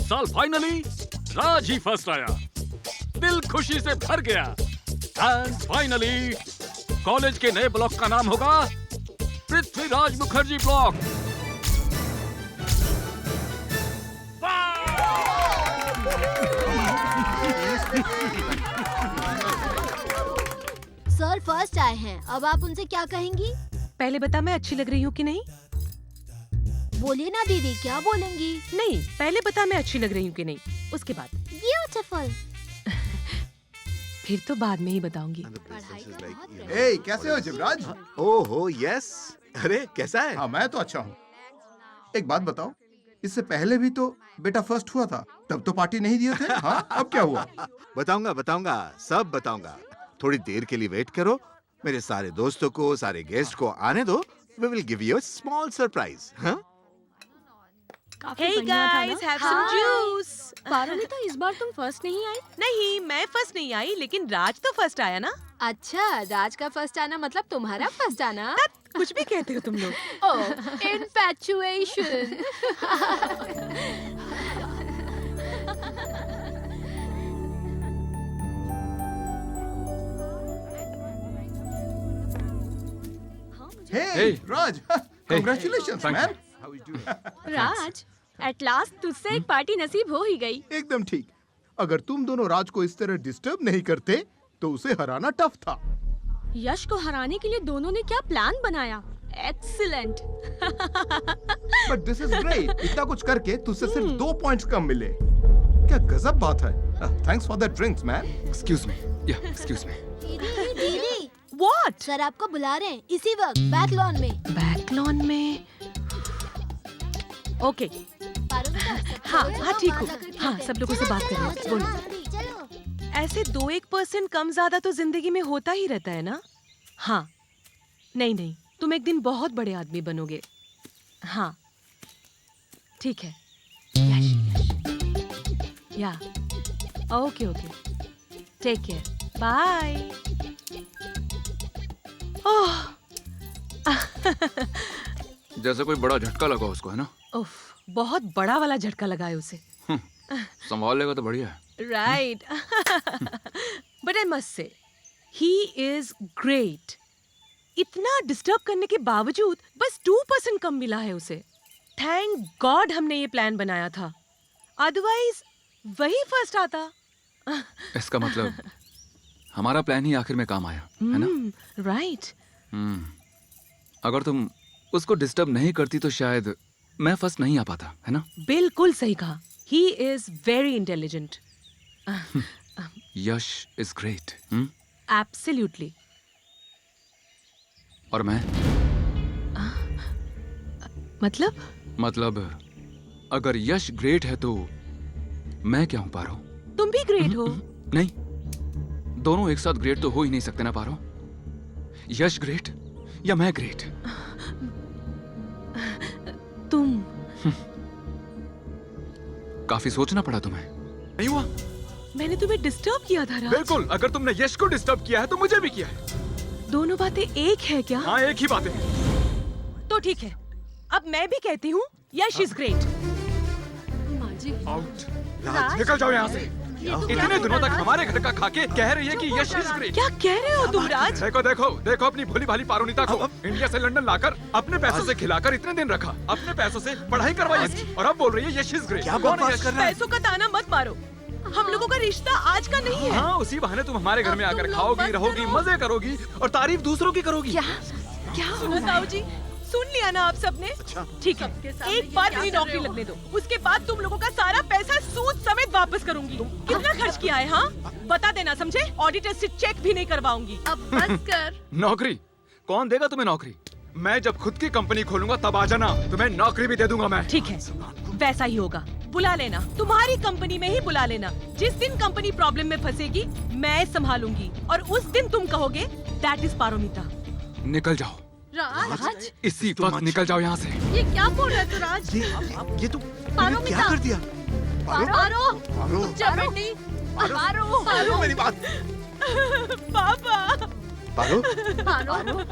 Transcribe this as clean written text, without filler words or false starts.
इस साल फाइनली राज ही फर्स्ट आया। दिल खुशी से भर गया। एंड फाइनली कॉलेज के नए ब्लॉक का नाम होगा Prithviraj Mukherjee block. Sir first आए हैं, अब आप उनसे क्या कहेंगी? पहले बता मैं अच्छी लग रही हूँ कि नहीं? बोलिए ना दीदी, क्या बोलेंगी? नहीं, पहले बता मैं अच्छी लग रही हूँ कि नहीं, उसके बाद। ब्यूटीफुल। फिर तो बाद में ही बताऊंगी। ए, कैसे हो जिवराज? ओहो यस। अरे कैसा है? हाँ मैं तो अच्छा हूँ। एक बात बताओ, इससे पहले भी तो बेटा फर्स्ट हुआ था, तब तो पार्टी नहीं दिए थे। हाँ अब क्या हुआ? बताऊंगा, सब बताऊंगा। थोड़ी देर के लिए वेट करो, मेरे सारे दोस्तों को, सारे गेस्ट को आने दो। We will give you a small surprise. हाँ? Hey guys, have some juice. Paromita, इस बार तुम फर्स्ट नहीं आई? नहीं, मैं फर्स्ट नहीं आई, लेकिन राज तो फर्स्ट आया ना। अच्छा, राज का फर्स्ट आना मतलब तुम्हारा फर्स्ट आना? कुछ भी कहते हो तुम लोग। Oh, infatuation. Hey, Raj, congratulations, Thank man. Raj, at last तुझसे एक पार्टी नसीब हो ही गई। एकदम ठीक। अगर तुम दोनों राज को इस तरह डिस्टर्ब नहीं करते, तो उसे हराना टफ था। यश को हराने के लिए दोनों ने क्या प्लान बनाया? Excellent. But this is great. इतना कुछ करके तुझसे सिर्फ 2 पॉइंट्स कम मिले। क्या गजब बात है। Thanks for the drinks, man. Excuse me. Yeah, excuse me. दीदी, What? सर आपको बुला रहे हैं इसी वक्त बैक लॉन में। बैक लॉन में? ओके। हाँ, ठीक हूँ। हाँ, सब लोगों से बात कर रही हूँ। बोलो। ऐसे 2-1% कम ज्यादा तो जिंदगी में होता ही रहता है ना? हाँ। नहीं, तुम एक दिन बहुत बड़े आदमी बनोगे। हाँ। ठीक है। Yes. Yeah. Okay. Take care. Bye. Oh. जैसे कोई बड़ा झटका लगा उसको, है ना? उफ, बहुत बड़ा वाला झटका लगा है उसे। संभाल लेगा तो बढ़िया है। Right. But I must say he is great. इतना डिस्टर्ब करने के बावजूद बस 2% कम मिला है उसे। थैंक गॉड हमने ये प्लान बनाया था, अदरवाइज वही फर्स्ट आता। इसका मतलब हमारा प्लान ही आखिर में काम आया, है ना? राइट। अगर तुम उसको डिस्टर्ब नहीं करती तो शायद मैं फर्स्ट नहीं आ पाता, है ना? बिल्कुल सही कहा। He is very intelligent. Yash is great. Absolutely. और मैं? मतलब अगर यश ग्रेट है तो मैं क्या हूँ पारो? तुम भी ग्रेट हो। नहीं, दोनों एक साथ ग्रेट तो हो ही नहीं सकते ना पारो। यश ग्रेट या मैं ग्रेट? तुम। काफी सोचना पड़ा तुम्हें, नहीं हुआ? मैंने तुम्हें डिस्टर्ब किया था राज। बिल्कुल, अगर तुमने यश को डिस्टर्ब किया है तो मुझे भी किया है। दोनों बातें एक है क्या? हाँ, एक ही बात है। तो ठीक है, अब मैं भी कहती हूँ यश इज ग्रेट। आउट। निकल जाओ यहाँ से। इतने दिनों तक हमारे घर का खाके कह रही है कि यश इज ग्रेट। क्या कह रहे हो तुम राज? देखो अपनी भोली भाली पारोनिता को इंडिया से लंदन लाकर अपने पैसों से खिलाकर इतने दिन रखा, अपने पैसों से पढ़ाई करवाई इसकी, और अब बोल रही है यश इज ग्रेट। कौन है यश? पैसों का ताना मत मारो, हम लोगों का रिश्ता आज का नहीं है। हाँ, उसी बहाने तुम हमारे घर में आकर खाओगी, रहोगी, मजे करोगी और तारीफ दूसरों की करोगी। क्या हुआ ताऊ जी? सुन लिया ना आप सबने? ठीक है, एक बार मेरी नौकरी लगने दो, उसके बाद तुम लोगों का सारा पैसा सूद समेत वापस करूंगी। कितना खर्च किया है? हाँ बता देना, समझे? ऑडिटर से चेक भी नहीं करवाऊंगी। अब बस कर। नौकरी? कौन देगा तुम्हें नौकरी? मैं जब खुद की कंपनी खोलूंगा तब आ जाना, तुम्हें नौकरी भी दे दूंगा मैं। ठीक है, वैसा ही होगा। बुला लेना, तुम्हारी कंपनी में ही बुला लेना। जिस दिन कंपनी प्रॉब्लम में फंसेगी मैं संभालूंगी, और उस दिन तुम कहोगे दैट इज पारोमिता। निकल जाओ राज, इसी वक्त निकल जाओ यहाँ से। ये क्या बोल रहा है तू राज? ये तो पारोमिता। क्या कर दिया? पारो, पारो, पारो, मेरी बात। पापा। पारो, पारो,